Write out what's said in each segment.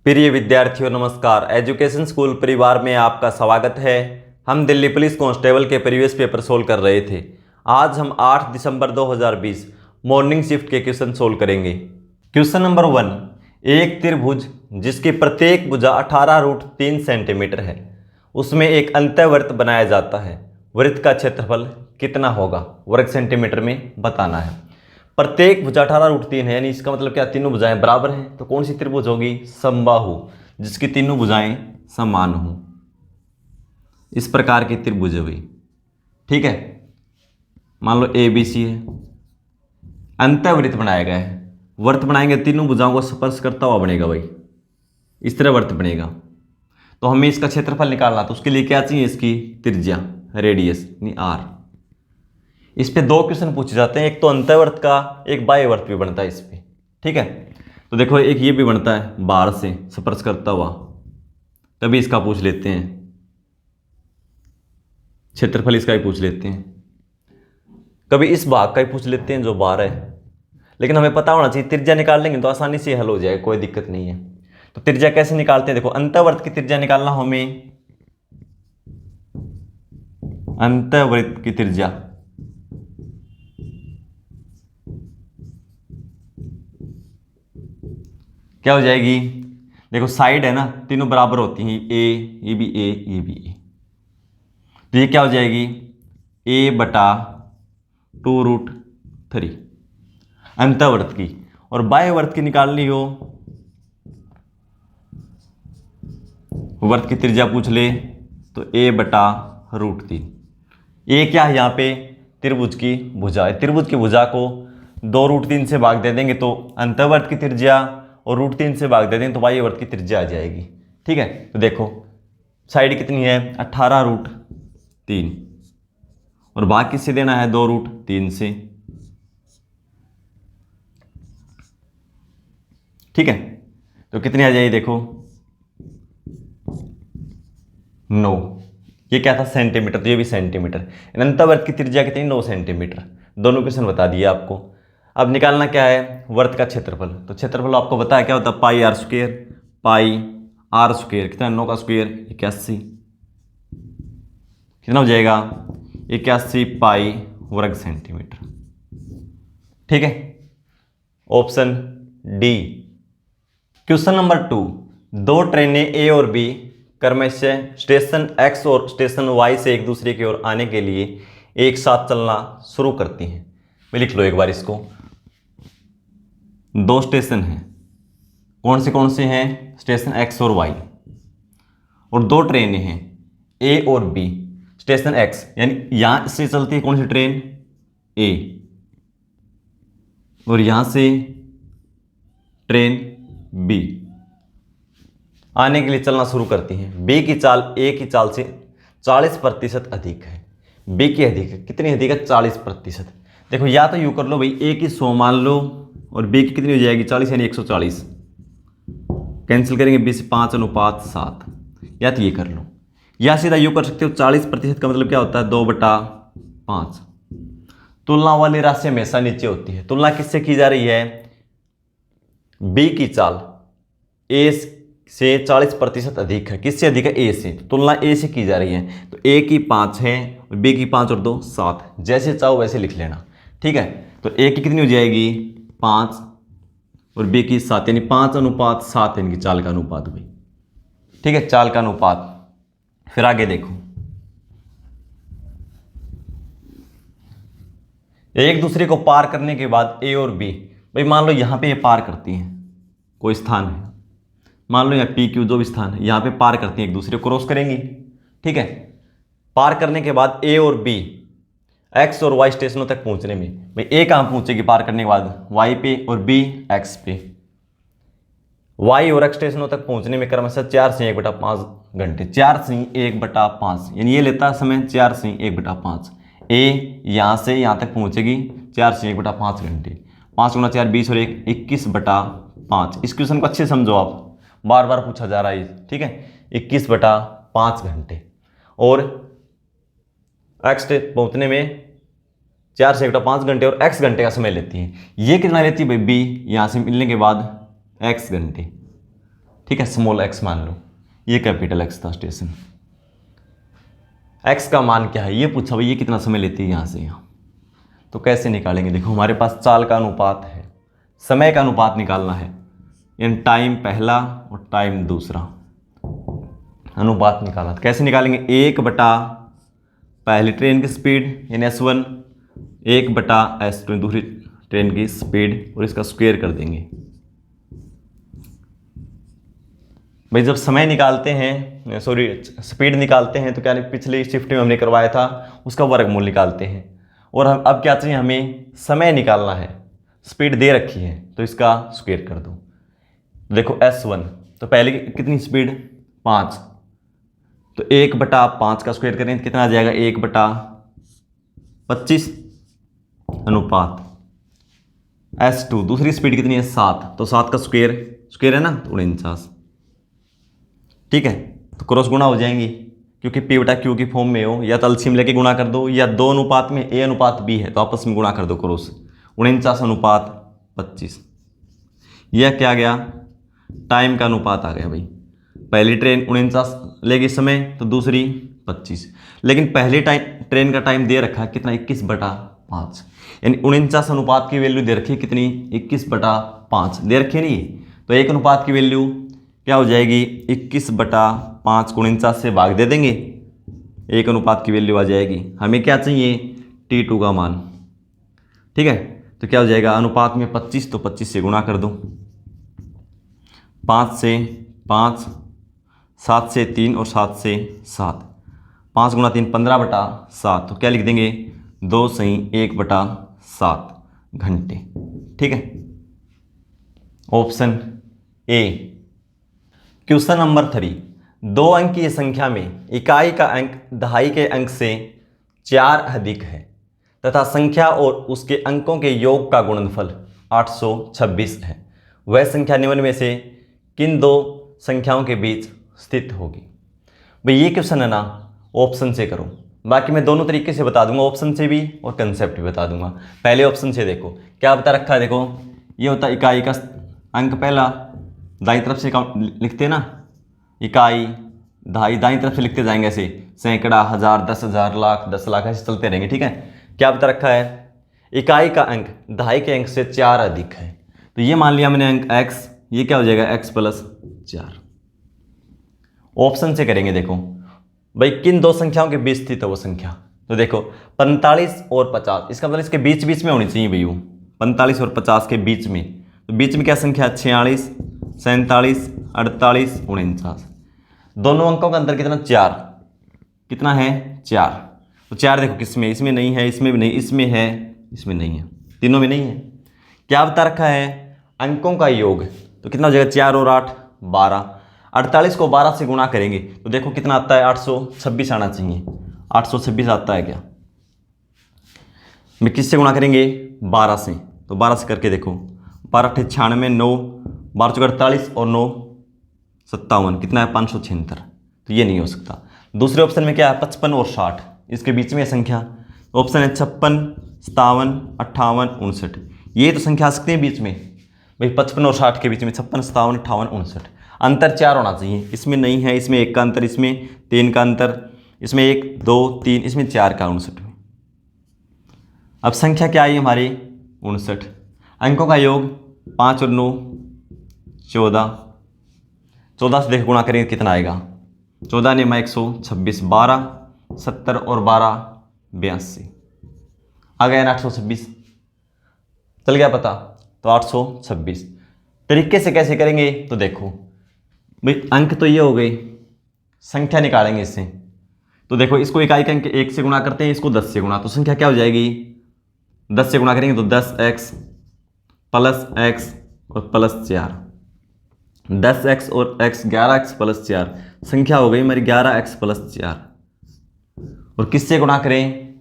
प्रिय विद्यार्थियों नमस्कार। एजुकेशन स्कूल परिवार में आपका स्वागत है। हम दिल्ली पुलिस कांस्टेबल के प्रीवियस पेपर सोल्व कर रहे थे। आज हम 8 दिसंबर 2020 मॉर्निंग शिफ्ट के क्वेश्चन सोल्व करेंगे। क्वेश्चन नंबर 1, एक त्रिभुज जिसकी प्रत्येक भुजा 18√3 सेंटीमीटर है, उसमें एक अंतःवृत्त बनाया जाता है। वृत्त का क्षेत्रफल कितना होगा, वर्ग सेंटीमीटर में बताना है। प्रत्येक भुजा 18√3 है, यानी इसका मतलब क्या, तीनों भुजाएं बराबर हैं। तो कौन सी त्रिभुज होगी, समबाहु, जिसकी तीनों भुजाएं समान हों। इस प्रकार की त्रिभुज हुई, ठीक है। मान लो ABC है, अंतःवृत्त बनाया गया है। वृत्त बनाएंगे, तीनों भुजाओं को स्पर्श करता हुआ बनेगा भाई, इस तरह वृत्त बनेगा। तो हमें इसका क्षेत्रफल निकालना, तो उसके लिए क्या चाहिए, इसकी त्रिज्या, रेडियस यानी R। इस पे दो क्वेश्चन पूछे जाते हैं, एक तो अंतःवृत्त का, एक बाह्यवृत्त भी बनता है इस पे, ठीक है। तो देखो एक ये भी बनता है बाहर से स्पर्श करता हुआ, तभी इसका पूछ लेते हैं, क्षेत्रफल इसका ही पूछ लेते हैं। कभी इस भाग का ही पूछ लेते हैं जो बाहर है, लेकिन हमें पता होना चाहिए। त्रिज्या निकाल लेंगे तो आसानी से हल हो जाएगा, कोई दिक्कत नहीं है। तो त्रिज्या कैसे निकालते हैं, देखो अंतःवृत्त की त्रिज्या निकालना हमें, अंतःवृत्त की त्रिज्या क्या हो जाएगी, देखो साइड है ना, तीनों बराबर होती हैं, ए, ये भी ए, ये भी ए। तो ये क्या हो जाएगी, a/2√3 अंतःवृत्त की। और बाह्यवृत्त की निकालनी हो, वृत्त की त्रिज्या पूछ ले, तो a/√3। ए क्या है यहाँ पे, त्रिभुज की भुजा है। त्रिभुज की भुजा को 2√3 से भाग दे देंगे तो अंतःवृत्त की त्रिज्या, और √3 से भाग दे देंगे तो बाह्यवृत्त की त्रिज्या आ जाएगी, ठीक है। तो देखो साइड कितनी है, 18√3, और भाग किससे देना है, 2√3 से, ठीक है। तो कितनी आ जाएगी, देखो 9। ये क्या था, सेंटीमीटर, तो ये भी सेंटीमीटर। अंतःवृत्त की त्रिज्या कितनी, 9 सेंटीमीटर। दोनों क्वेश्चन बता दिए आपको। अब निकालना क्या है, वृत्त का क्षेत्रफल। तो क्षेत्रफल आपको बताया क्या होता है, πr², πr², कितना, 9 का स्क्वायर 81, कितना हो जाएगा, 81 पाई वर्ग सेंटीमीटर, ठीक है। Option D. क्वेश्चन नंबर 2, दो ट्रेनें ए और बी क्रमशः स्टेशन X और स्टेशन Y से एक दूसरे की ओर आने के लिए एक साथ चलना शुरू करती हैं। मैं लिख लो एक बार इसको। दो स्टेशन हैं, कौन से हैं, स्टेशन X और Y, और दो ट्रेनें हैं A और B। स्टेशन X यानी यहां से चलती है कौन सी ट्रेन, A, और यहां से ट्रेन B आने के लिए चलना शुरू करती हैं। B की चाल A की चाल से 40% अधिक है। B की अधिक है, कितनी अधिक है, 40%। देखो या तो यूं कर लो भाई, A की 100 मान लो, और B की कितनी हो जाएगी, 40 यानी 140, कैंसिल करेंगे, B से 5:7। या तो ये कर लो, या सीधा यूं कर सकते हो, 40% का मतलब क्या होता है, 2/5। तुलना वाली राशि हमेशा नीचे होती है। तुलना किससे की जा रही है, B की चाल A से 40% अधिक है। किससे अधिक है, A से। तो तुलना A से की जा रही है, तो A की 5 है और B की 5 और 2 7, जैसे चाहो वैसे लिख लेना, ठीक है। तो A की कितनी हो जाएगी, 5, और B की 7, यानी 5:7 इनकी चाल का अनुपात भाई, ठीक है, चाल का अनुपात। फिर आगे देखो, एक दूसरे को पार करने के बाद A और B, भाई मान लो यहां पे ये पार करती हैं, कोई स्थान है, मान लो यहाँ PQ जो भी स्थान है, यहाँ पे पार करती हैं, एक दूसरे को क्रॉस करेंगी, ठीक है। पार करने के बाद A और B X और Y स्टेशनों तक पहुंचने में, भाई A कहाँ पहुंचेगी पार करने के बाद, Y पे, और B X पे। Y और X स्टेशनों तक पहुंचने में क्रमशः 4 से 1/5 घंटे, 4 से 1/5, यानी ये लेता है समय 4 से 1/5। A यहाँ से यहाँ तक पहुंचेगी 4 से 1/5 घंटे, 5 × 4 20 और 1 21/5। इस क्वेश्चन को अच्छे समझो आप, बार बार पूछा जा रहा है, ठीक है। 21/5 घंटे, और X पहुंचने में 4 से 1/5 घंटे, और X घंटे का समय लेती है। ये कितना लेती है भाई, B यहाँ से मिलने के बाद X घंटे, ठीक है, स्मॉल एक्स मान लो, ये कैपिटल एक्स था स्टेशन। एक्स का मान क्या है ये पूछा भाई, ये कितना समय लेती है यहाँ से यहाँ। तो कैसे निकालेंगे, देखो हमारे पास चाल का अनुपात है, समय का अनुपात निकालना है, यानी टाइम पहला और टाइम दूसरा अनुपात निकालना। तो कैसे निकालेंगे, 1/, पहली ट्रेन की स्पीड यानी S1, 1/, S2 दूसरी ट्रेन की स्पीड, और इसका स्क्वायर कर देंगे। भाई जब समय निकालते हैं, सॉरी स्पीड निकालते हैं, तो क्या पिछली शिफ्ट में हमने करवाया था उसका वर्गमूल निकालते हैं। और हम अब क्या चाहिए, हमें समय निकालना है, स्पीड दे रखी है तो इसका स्क्वायर कर दो। देखो S1 तो पहले कितनी स्पीड 5, तो 1/5 का स्क्वायर करें तो कितना आ जाएगा 1/25 अनुपात। S2 दूसरी स्पीड कितनी है 7, तो 7 का स्क्वायर है ना, तो 49। ठीक है, तो क्रॉस गुणा हो जाएंगी, क्योंकि P/Q की फॉर्म में हो, या तो एलसीएम लेके गुणा कर दो, या 2 अनुपात में A अनुपात B है तो आपस में गुणा कर दो क्रॉस। 49/25, यह क्या गया, टाइम का अनुपात आ गया भाई। पहली ट्रेन 49 लेगी समय, तो दूसरी 25, लेकिन पहली ट्रेन का टाइम दे रखा है कितना 21/5, यानी 49 अनुपात की वैल्यू दे रखी है कितनी 21/5 दे रखी है नहीं, तो एक अनुपात की वैल्यू क्या हो जाएगी 21/5 को 49 से भाग दे देंगे, एक अनुपात की वैल्यू आ जाएगी। हमें क्या चाहिए T2 का मान। ठीक है, तो क्या हो जाएगा अनुपात में 25, तो 25 से गुणा कर दो, 5 से 5, 7 से 3 और 7 से 7, 5 × 3 15/7, तो क्या लिख देंगे 2 सही 1/7 घंटे। ठीक है, ऑप्शन ए। क्वेश्चन नंबर 3, 2 अंकीय संख्या में इकाई का अंक दहाई के अंक से 4 अधिक है तथा संख्या और उसके अंकों के योग का गुणनफल 826 है, वह संख्या निम्न में से किन 2 संख्याओं के बीच स्थित होगी। भाई ये क्वेश्चन है ना ऑप्शन से करो, बाकी मैं दोनों तरीके से बता दूंगा, ऑप्शन से भी और कंसेप्ट भी बता दूंगा। पहले ऑप्शन से देखो क्या बता रखा है, देखो ये होता है इकाई का अंक पहला, दाईं तरफ से लिखते हैं ना, इकाई दहाई दाईं तरफ से लिखते जाएंगे ऐसे, सैकड़ा, हजार, 10,000, लाख, 10 लाख ऐसे चलते रहेंगे। ठीक है, क्या बता रखा है इकाई का अंक दहाई के अंक से 4 अधिक है, तो ये मान लिया मैंने अंक x, ये क्या हो जाएगा x + 4। ऑप्शन से करेंगे, देखो भाई किन 2 संख्याओं के बीच स्थित है वो संख्या, तो देखो 45 और 50, इसका मतलब इसके बीच बीच में होनी चाहिए भाई, वो 45 और 50 के बीच में, तो बीच में क्या संख्या 46, 47, 48, 49, दोनों अंकों का अंतर कितना 4, कितना है 4, तो 4 देखो किसमें, इसमें नहीं है, इसमें भी नहीं, इसमें है, इसमें नहीं है, तीनों में नहीं है। क्या बता रखा है अंकों का योग, तो कितना हो जाएगा 4 और 8 12, 48 को 12 से गुणा करेंगे तो देखो कितना आता है 826 आना चाहिए, 826 आता है क्या, मैं किससे गुणा करेंगे 12 से, तो 12 से करके देखो 12 × 96, 9, 12 × 48 और 9 57, कितना है 576, तो ये नहीं हो सकता। दूसरे ऑप्शन में क्या है 55 और 60, इसके बीच में संख्या, ऑप्शन है 56, 57, 58, 59, ये तो संख्या आ सकती है बीच में भाई, 55 और 60 के बीच में 56, 57, 58, 59, अंतर 4 होना चाहिए, इसमें नहीं है, इसमें 1 का अंतर, इसमें 3 का अंतर, इसमें 1 2 3, इसमें 4 का 59 में। अब संख्या क्या आई हमारी 59, अंकों का योग 5 और 9 14, 14 से देखो गुणा करेंगे कितना आएगा, 14 ने 126, 12, 70 और 12 82, आ गया ना 826, चल गया पता, तो 826। तरीके से कैसे करेंगे, तो देखो भाई अंक तो ये हो गए, संख्या निकालेंगे इससे, तो देखो इसको इकाई का अंक 1 से गुणा करते हैं, इसको 10 से गुणा, तो संख्या क्या हो जाएगी 10 से गुणा करेंगे तो 10x + x और +4, 10x और x 11x + 4, संख्या हो गई हमारी 11x + 4। और किससे गुणा करें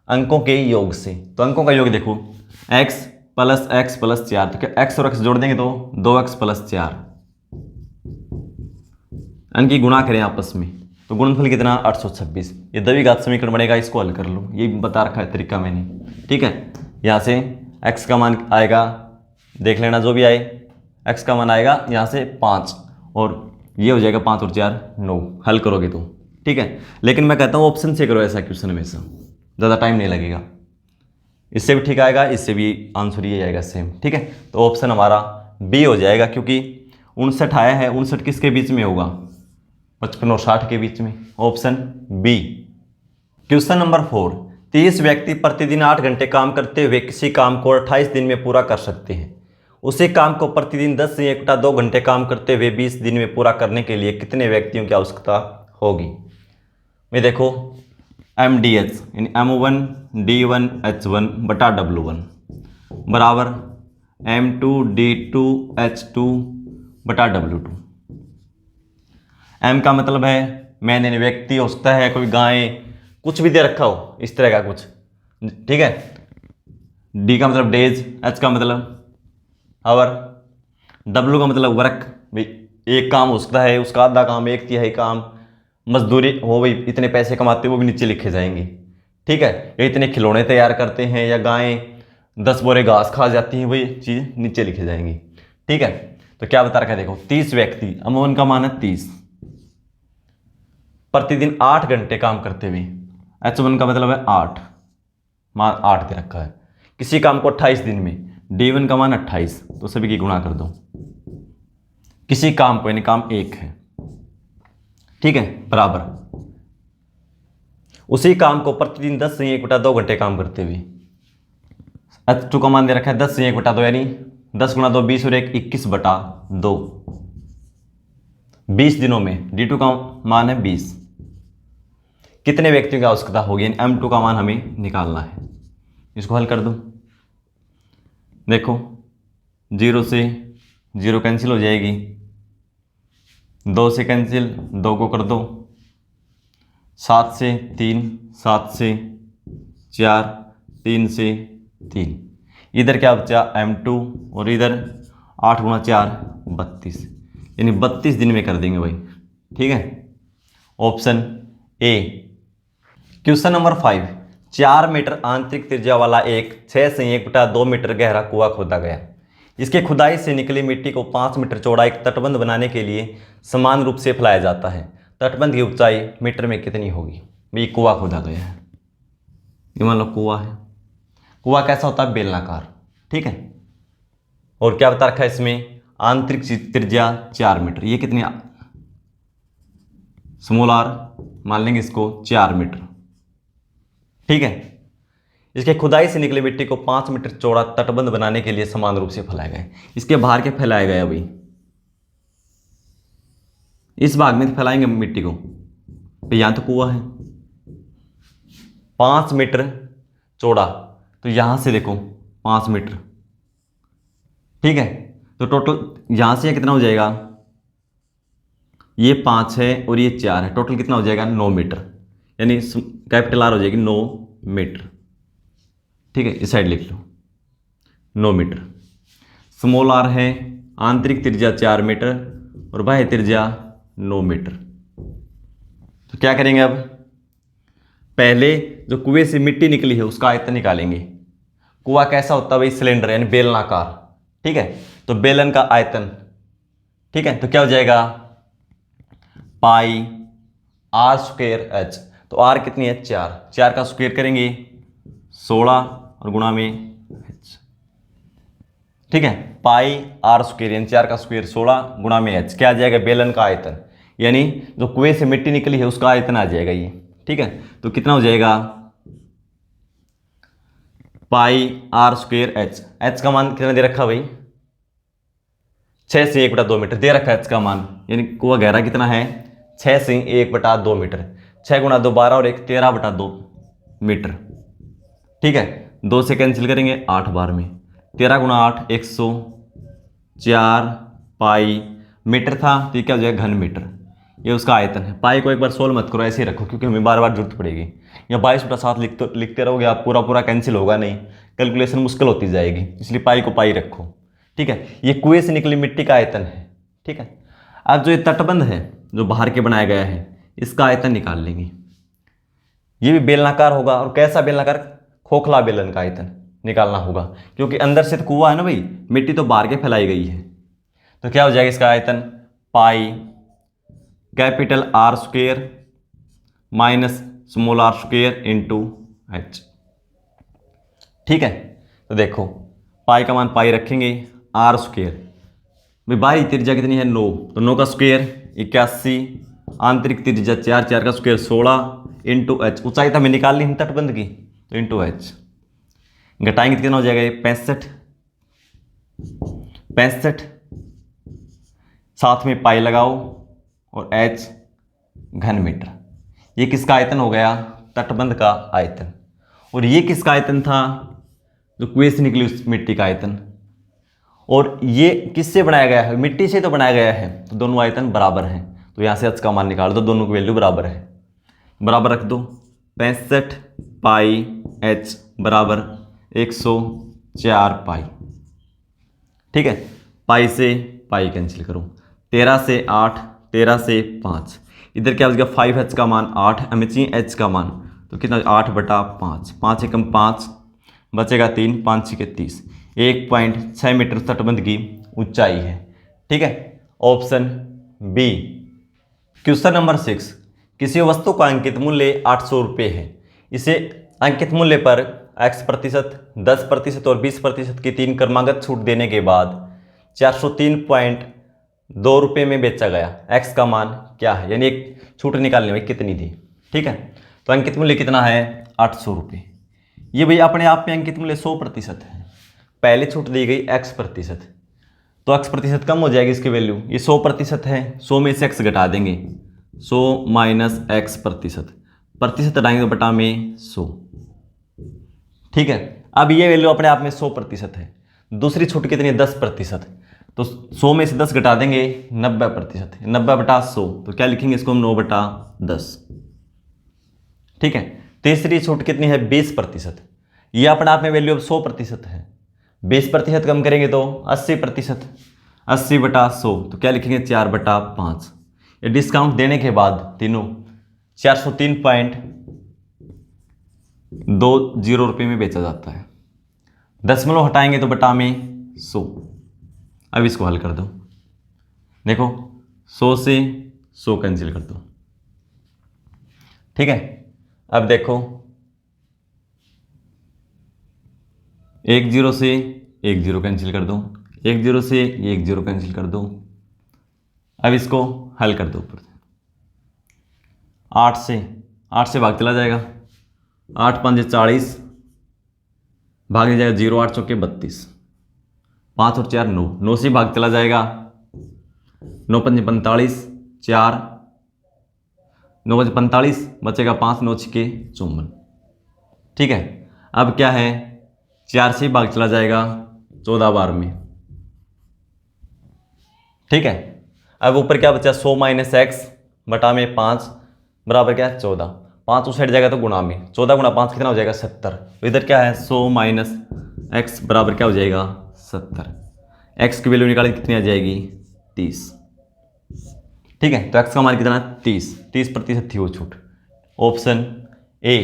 अंकों के योग से, तो अंकों का योग देखो x + x + 4, तो क्या x और x जोड़ देंगे तो 2x + 4, अंक की गुणा करें आपस में तो गुणनफल कितना 826, ये द्विघात समीकरण बनेगा, इसको हल कर लो, ये बता रखा है तरीका मैंने। ठीक है, यहाँ से x का मान आएगा, देख लेना जो भी आए, x का मान आएगा यहाँ से 5 और ये हो जाएगा 5 और 4 9, हल करोगे तो, ठीक है। लेकिन मैं कहता हूँ ऑप्शन से करो ऐसा क्वेश्चन हमेशा, ज़्यादा टाइम नहीं लगेगा। इससे भी ठीक आएगा, इससे भी आंसर ये आएगा सेम, ठीक है। तो ऑप्शन हमारा बी हो जाएगा, क्योंकि 59 आया है, 59 किसके बीच में होगा, 55 और 60 के बीच में, ऑप्शन बी। क्वेश्चन नंबर 4, 30 व्यक्ति प्रतिदिन 8 घंटे काम करते हुए किसी काम को 28 दिन में पूरा कर सकते हैं। उसी काम को प्रतिदिन 10 से 1 2 घंटे काम करते हुए 20 दिन में पूरा करने के लिए कितने व्यक्तियों की आवश्यकता होगी। मैं देखो MDH यानी M1D1H1 बटा W1 बराबर M2D2H2 बटा W2। M का मतलब है मैन यानी व्यक्ति, हो सकता है कोई गाय, कुछ भी दे रखा हो इस तरह का कुछ, ठीक है। D का मतलब डेज, H का मतलब आवर, W का मतलब वर्क, भाई एक काम हो सकता है उसका आधा काम, 1/3 काम, मजदूरी हो भाई, इतने पैसे कमाते वो भी नीचे लिखे जाएंगे, ठीक है। या इतने खिलौने तैयार करते हैं, या गायें 10 बोरे घास खा जाती हैं, वही चीज़ नीचे लिखे जाएंगी, ठीक है। तो क्या बता रखा है देखो, 30 व्यक्ति, अमूमन का मान है 30, प्रतिदिन 8 घंटे काम करते हुए, H1 का मतलब है 8, मान 8 दे रखा है, किसी काम को 28 दिन में, D1 का मान 28, तो सभी की गुणा कर दो, किसी काम को यानी काम एक है, ठीक है, बराबर उसी काम को प्रतिदिन 10 से 1/2 घंटे काम करते हुए, H2 का मान दे रखा है 10 से 1/2 यानी 10 गुणा 2 20 और 1 21/2, 20 दिनों में। D2 का मान है 20, कितने व्यक्तियों की आवश्यकता होगी, यानी M2 का मान हमें निकालना है। इसको हल कर दो, देखो 0 से 0 कैंसिल हो जाएगी, 2 से कैंसिल, 2 को कर दो, 7 से 3, 7 से 4, 3 से 3, इधर क्या बचा M2, और इधर 8 गुणा 4 32, यानी 32 दिन में कर देंगे भाई, ठीक है, option A. Question number 5, 4 meter आंतरिक त्रिज्या वाला एक 6 से 1/2 मीटर गहरा कुआं खोदा गया। इसके खुदाई से निकली मिट्टी को 5 मीटर चौड़ा एक तटबंध बनाने के लिए समान रूप से फैलाया जाता है। तटबंध की ऊंचाई मीटर में कितनी होगी। ये कुआं खोदा गया है, ये मान लो कुआं है। कुआं कैसा होता है, बेलनाकार, ठीक है। और क्या बता रखा है इसमें, आंतरिक त्रिज्या 4 मीटर, ये कितनी, स्मॉल आर मान लेंगे इसको 4 मीटर, ठीक है। इसके खुदाई से निकली मिट्टी को 5 मीटर चौड़ा तटबंध बनाने के लिए समान रूप से फैलाया गया। इसके बाहर के फैलाया गया, अभी इस भाग में फैलाएंगे मिट्टी को, तो यहां तो कुआं है 5 मीटर चौड़ा, तो यहां से देखो 5 मीटर, ठीक है। तो टोटल यहां से कितना हो जाएगा, ये 5 है और ये 4 है, टोटल कितना हो जाएगा 9 मीटर, यानी कैपिटल आर हो जाएगी 9 मीटर, ठीक है। इस साइड लिख लो 9 मीटर। स्मॉल आर है, आंतरिक त्रिज्या 4 मीटर और बाह्य त्रिज्या 9 मीटर। तो क्या करेंगे, अब पहले जो कुएं से मिट्टी निकली है उसका आयतन निकालेंगे। कुआं कैसा होता है भाई, सिलेंडर यानी बेलनाकार, ठीक है। तो बेलन का आयतन, ठीक है। तो क्या हो जाएगा, पाई आर स्क्वायर एच, तो आर कितनी है 4, 4 का स्क्वायर करेंगे 16 और गुणा में एच, ठीक है। पाई आर स्क्वायर यानी 4 का स्क्वायर 16 गुणा में एच, क्या आ जाएगा बेलन का आयतन, यानी जो कुएं से मिट्टी निकली है उसका आयतन आ जाएगा ये, ठीक है। तो कितना हो जाएगा, पाई आर स्क्वायर एच, एच का मान कितना दे रखा भाई 6 से 1/2 मीटर दे रखा है एच का मान, यानी कुआं गहरा कितना है 6 से 1/2 मीटर, 6 गुणा 2 12 और 1 13/2 मीटर, ठीक है। 2 से कैंसिल करेंगे 8 बार में, 13 गुणा 8 104 पाई मीटर था, तो ये क्या हो जाएगा घन मीटर, ये उसका आयतन है। पाई को एक बार सोल्व मत करो, ऐसे ही रखो क्योंकि हमें बार बार जरूरत पड़ेगी, या 22/7 लिखते रहोगे आप, पूरा पूरा कैंसिल होगा नहीं, कैलकुलेशन मुश्किल होती जाएगी, इसलिए पाई को पाई रखो, ठीक है। ये कुएं से निकली मिट्टी का आयतन है, ठीक है। अब जो ये तटबंध है जो बाहर के बनाया गया है इसका आयतन निकाल लेंगे। ये भी बेलनाकार होगा, और कैसा बेलनाकार, खोखला बेलन का आयतन निकालना होगा, क्योंकि अंदर से तो कुआं है ना भाई, मिट्टी तो बाहर के फैलाई गई है। तो क्या हो जाएगा इसका आयतन, pi capital R square minus small R square into H. ठीक है, तो देखो पाई का मान पाई रखेंगे, आर स्क्वेयर भाई बाहरी त्रिज्या कितनी है 9, तो 9 का स्क्वेयर 81, आंतरिक त्रिज्या 4, 4 का स्क्वेयर 16 इंटू एच। ऊंचाई तो हमें निकालनी है तटबंध की, तो इंटू एच घटाएंगे तो कितना हो जाएगा ये 65, साथ में पाई लगाओ और एच घन मीटर। ये किसका आयतन हो गया? तटबंध का आयतन। और ये किसका आयतन था? जो कुएं से निकली उस मिट्टी का आयतन। और ये किससे बनाया गया है? मिट्टी से तो बनाया गया है, तो दोनों आयतन बराबर हैं। तो यहाँ से एच का मान निकाल दो, दोनों की वैल्यू बराबर है, बराबर रख दो। 65 पाई एच बराबर 104 पाई। ठीक है, पाई से पाई कैंसिल करो, 13 से 8, 13 से 5, इधर क्या हो गया 5h का मान 8, हमें चाहिए h का मान, तो कितना 8/5, 5 एकम 5 बचेगा 3, 5 6 30, 1.6 मीटर तटबंध की ऊंचाई है। ठीक है, ऑप्शन बी। क्वेश्चन नंबर 6, किसी वस्तु का अंकित मूल्य 800 रुपये है। इसे अंकित मूल्य पर x%, 10% और 20% की 3 क्रमागत छूट देने के बाद 403.2 रुपये में बेचा गया। x का मान क्या है? यानी एक छूट निकालने में कितनी थी। ठीक है, तो अंकित मूल्य कितना है? 800 रुपये। ये भाई अपने आप में अंकित मूल्य 100% है, पहले छूट दी गई x%, तो x% कम हो जाएगी इसकी वैल्यू। ये 100% है, 100 में से x घटा देंगे, 100 माइनस x%, प्रतिशत हटाएंगे तो बटा में 100। ठीक है, अब ये वैल्यू अपने आप में 100% है। दूसरी छूट कितनी है? 10%, तो 100 में से 10 घटा देंगे 90%, 90/100, तो क्या लिखेंगे इसको हम 9/10। ठीक है, तीसरी छूट कितनी है? 20%। ये अपने आप में वैल्यू अब 100% है, 20% कम करेंगे तो 80%, 80/100, तो क्या लिखेंगे 4/5। ये डिस्काउंट देने के बाद तीनों 403.20 रुपये में बेचा जाता है। दशमलव हटाएंगे तो बटा में 100। अब इसको हल कर दो, देखो 100 से 100 कैंसिल कर दो। ठीक है, अब देखो 10 से 10 कैंसिल कर दो, 10 से 10 कैंसिल कर दो। अब इसको हल कर दो, ऊपर 8 से भाग चला जाएगा, 8 5 40, भाग जाएगा 0, 8 चौके 32, 5 और 4 9, 9 से भाग चला जाएगा, 9 5 45, 4 9 5 45 बचेगा 5, 9 6 54। ठीक है, अब क्या है 4 से भाग चला जाएगा 14 बार में। ठीक है, अब ऊपर क्या बचा 100 माइनस x बटा में 5 बराबर क्या है 14, 5 उस हट जाएगा तो गुणा में 14 गुणा 5 कितना हो जाएगा 70। तो इधर क्या है 100 माइनस x बराबर क्या हो जाएगा 70। x की वैल्यू निकालें कितनी आ जाएगी 30। ठीक है, तो x का मान कितना 30% थी वो छूट। Option A.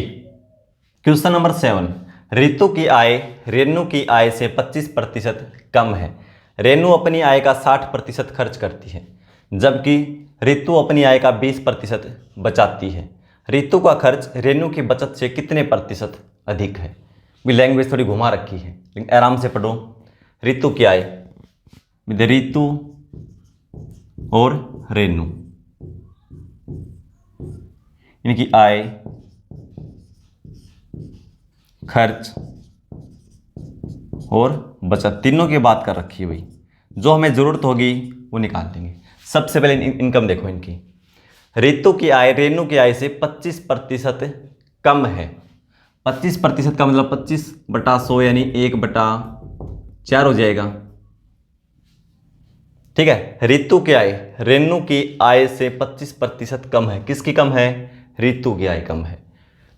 Question number 7, Ritu की आय रेनू की आय से 25% कम है। रेनू अपनी आय का 60% खर्च करती है, जबकि रितु अपनी आय का 20% बचाती है। रितु का खर्च रेनू की बचत से कितने प्रतिशत अधिक है? भी लैंग्वेज थोड़ी घुमा रखी है, लेकिन आराम से पढ़ो। रितु की आय, रितु और रेनू इनकी आय, खर्च और बचत तीनों की बात कर रखी है भाई। जो हमें जरूरत होगी वो निकाल देंगे। सबसे पहले इनकम देखो इनकी। रितु की आय रेनू की आय से 25% कम है। 25% का मतलब 25/100 यानी 1/4 हो जाएगा। ठीक है, रितु की आय रेनू की आय से 25% कम है। किसकी कम है? रितु की आय कम है।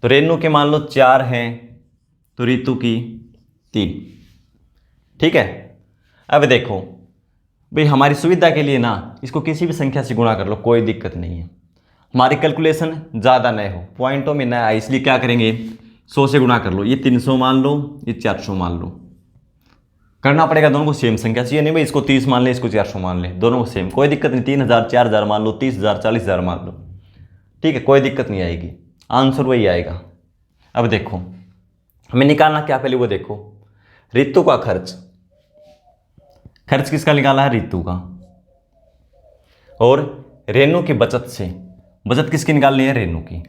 तो रेनू के मान लो 4 हैं, तो रितु की 3। ठीक है, अब देखो भाई हमारी सुविधा के लिए ना इसको किसी भी संख्या से गुणा कर लो, कोई दिक्कत नहीं है। हमारी कैलकुलेशन ज़्यादा न हो, पॉइंटों में न आए, इसलिए क्या करेंगे 100 से गुणा कर लो। ये 300 मान लो, ये 400 मान लो, करना पड़ेगा, दोनों को सेम संख्या चाहिए। नहीं भाई इसको 30 मान ले, इसको 400 मान ले, दोनों को सेम, कोई दिक्कत नहीं। 3000 4000 मान लो, 30000 40000 मान लो, ठीक है, कोई दिक्कत नहीं आएगी, आंसर वही आएगा। अब देखो हमें निकालना क्या, पहले वो देखो, रितु का खर्च, खर्च किसका निकाला है, रितु का। और रेनू की बचत से, बचत किसकी निकालनी है, रेनू की।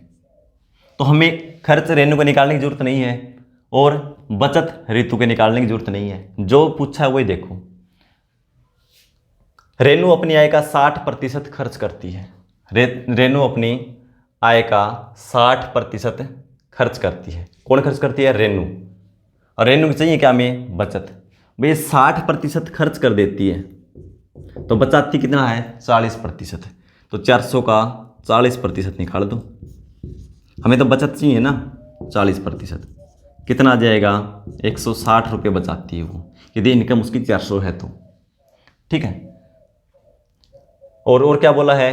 तो हमें खर्च रेनू को निकालने की जरूरत नहीं है और बचत रितु के निकालने की जरूरत नहीं है, जो पूछा है वही देखो। रेनू अपनी आय का 60% खर्च करती है, रेनू अपनी आय का 60% खर्च करती है। कौन खर्च करती है, रेनू। और रेनू की चाहिए क्या, हमें बचत। भाई 60% खर्च कर देती है तो बचाती कितना है, 40%। तो 400 का 40% निकाल दो, हमें तो बचत चाहिए ना 40%। कितना आ जाएगा, 160 रुपये बचाती है वो, यदि इनकम उसकी 400 है तो, ठीक है। और क्या बोला है,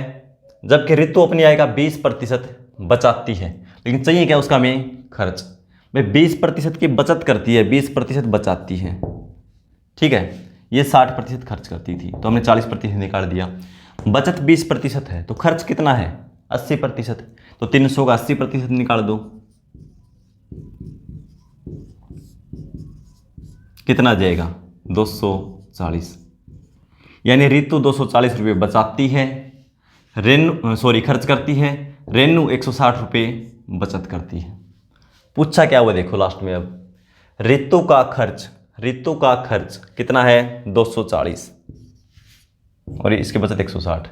जबकि रितु अपनी आय का 20% बचाती है, लेकिन चाहिए क्या उसका, हमें खर्च। भाई 20% की बचत करती है, 20% बचाती है, ठीक है। ये 60% खर्च करती थी तो हमने 40% निकाल दिया। बचत 20% है तो खर्च कितना है, 80%। तो 300 का 80% निकाल दो, कितना आ जाएगा, 240। यानी रितु 240 रुपये बचाती है, खर्च करती है, रेनू 160 रुपये बचत करती है। पूछा क्या हुआ देखो लास्ट में, अब रितु का खर्च कितना है, 240 और इसकी बचत 160।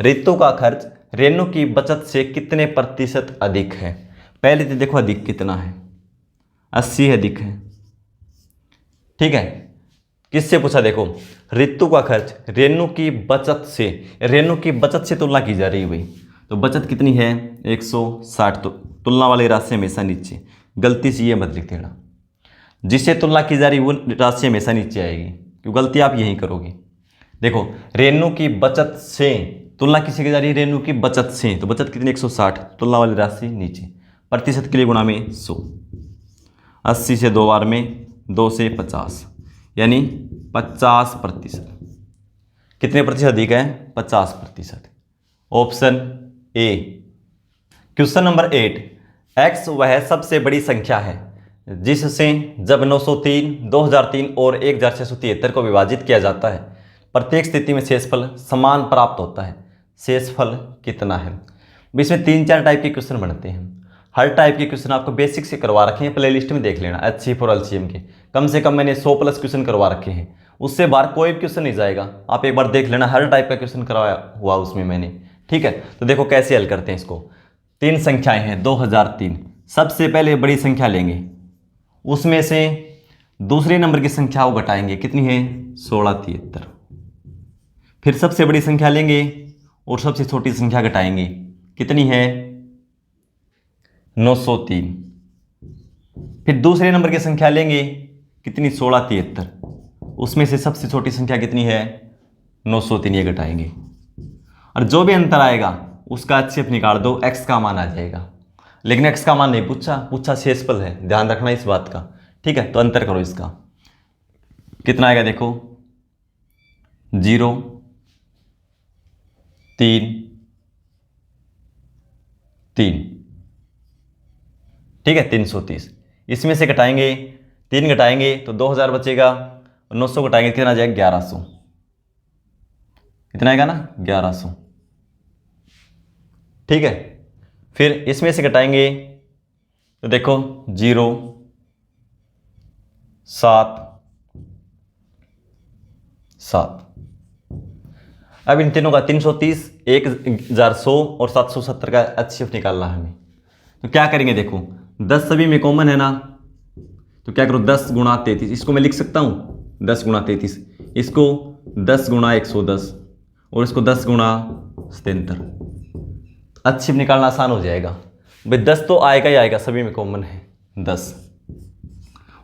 रितु का खर्च रेनू की बचत से कितने प्रतिशत अधिक है। पहले तो देखो अधिक कितना है, 80 अधिक है, ठीक है। किससे पूछा, देखो रितु का खर्च रेनू की बचत से तुलना की जा रही है भाई। तो बचत कितनी है, 160। तो तुलना वाली राशि हमेशा नीचे, गलती से ये मत लिख देना, जिससे तुलना की जा रही वो राशि हमेशा नीचे आएगी, क्यों गलती आप यही करोगे। देखो रेनू की बचत से तुलना किससे की जा रही है, रेनू की बचत से, तो बचत कितनी 160, तुलना वाली राशि नीचे, प्रतिशत के लिए गुणा में 100, 80 से 2 बार में, 2 से 50, यानी 50%। कितने प्रतिशत अधिक है, 50%। Option A. Question number 8, x वह सबसे बड़ी संख्या है जिससे जब 903, 2003 और 1673 को विभाजित किया जाता है प्रत्येक स्थिति में शेषफल समान प्राप्त होता है, शेषफल कितना है। इसमें 3-4 टाइप के क्वेश्चन बनते हैं। हर टाइप के क्वेश्चन आपको बेसिक से करवा रखे हैं, प्लेलिस्ट में देख लेना, HCF और LCM के कम से कम मैंने 100+ क्वेश्चन करवा रखे हैं, उससे बाहर कोई भी क्वेश्चन नहीं जाएगा। आप एक बार देख लेना, हर टाइप का क्वेश्चन करवाया हुआ उसमें मैंने, ठीक है। तो देखो कैसे हल करते हैं इसको। 3 संख्याएं हैं, 2003, सबसे पहले बड़ी संख्या लेंगे, उसमें से दूसरे नंबर की संख्या को घटाएंगे, कितनी है, 1673। फिर सबसे बड़ी संख्या लेंगे और सबसे छोटी संख्या घटाएंगे, कितनी है, 903। फिर दूसरे नंबर की संख्या लेंगे, कितनी, 1673, उसमें से सबसे छोटी संख्या कितनी है, 903, ये घटाएंगे और जो भी अंतर आएगा उसका HCF निकाल दो, x का मान आ जाएगा। लेकिन x का मान नहीं पूछा शेषफल है, ध्यान रखना इस बात का, ठीक है। तो अंतर करो, इसका कितना आएगा, देखो 0, 3, 3, ठीक है, 330। इसमें से घटाएंगे, 3 घटाएंगे तो 2000 बचेगा, और 900 घटाएंगे कितना आ जाएगा, 1100। कितना आएगा ना, 1100, ठीक है। फिर इसमें से घटाएंगे तो देखो 0, 7, 7। अब इन तीनों का 330, 1100 और 770 का HCF निकालना है हमें। तो क्या करेंगे, देखो 10 सभी में कॉमन है ना, तो क्या करो, 10 गुणा 33, इसको मैं लिख सकता हूँ 10 गुणा 33, इसको 10 गुणा 110 और इसको 10 गुणा 77। HCF निकालना आसान हो जाएगा भाई। 10 तो आएगा ही आएगा, सभी में कॉमन है 10।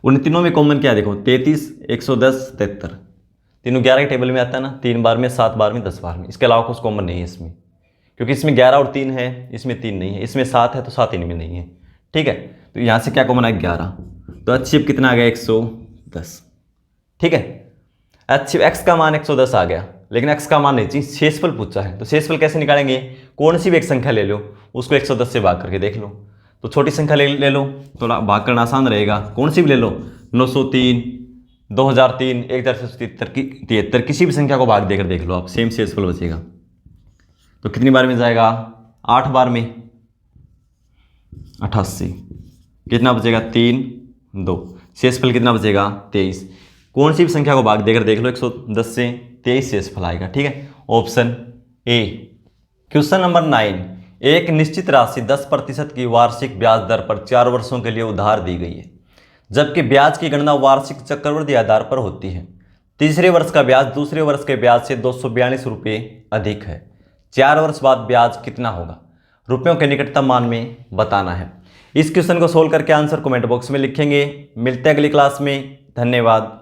उन तीनों में कॉमन क्या है, देखो 33, 110, 73, तीनों 11 के टेबल में आता है ना, 3 बार में, 7 बार में, 10 बार में। इसके अलावा कुछ कॉमन नहीं है इसमें, क्योंकि इसमें 11 और 3 है, इसमें 3 नहीं है, इसमें 7 है तो 7 इनमें नहीं है, ठीक है। तो यहाँ से क्या कॉमन है, 11। तो HCF कितना आ गया, 110, ठीक है। अच्छा, x का मान 110 आ गया, लेकिन x का मान नहीं चाहिए, शेषफल पूछा है। तो शेषफल कैसे निकालेंगे? कौन सी भी एक संख्या ले लो, उसको 110 से भाग करके देख लो। तो छोटी संख्या ले लो, तो भाग करना आसान रहेगा। कौन सी भी ले लो, 903, 2003, 1073, किसी भी संख्या को भाग देकर देख लो आप, सेम शेषफल बचेगा। तो कितनी बार में जाएगा? 8 बार में 88, कितना बचेगा? 3, 2, शेषफल कितना बचेगा? 23। कौन सी भी संख्या को भाग देकर देख लो 110 से, 23 शेषफल आएगा। ठीक है, ऑप्शन ए। क्वेश्चन नंबर 9, एक निश्चित राशि 10% की वार्षिक ब्याज दर पर 4 वर्षों के लिए उधार दी गई है, जबकि ब्याज की गणना वार्षिक चक्रवृद्धि आधार पर होती है। तीसरे वर्ष का ब्याज दूसरे वर्ष के ब्याज से 242 रुपये अधिक है। 4 वर्ष बाद ब्याज कितना होगा? रुपयों के निकटतम मान में बताना है। इस क्वेश्चन को सोल्व करके आंसर कमेंट बॉक्स में लिखेंगे। मिलते हैं अगली क्लास में। धन्यवाद।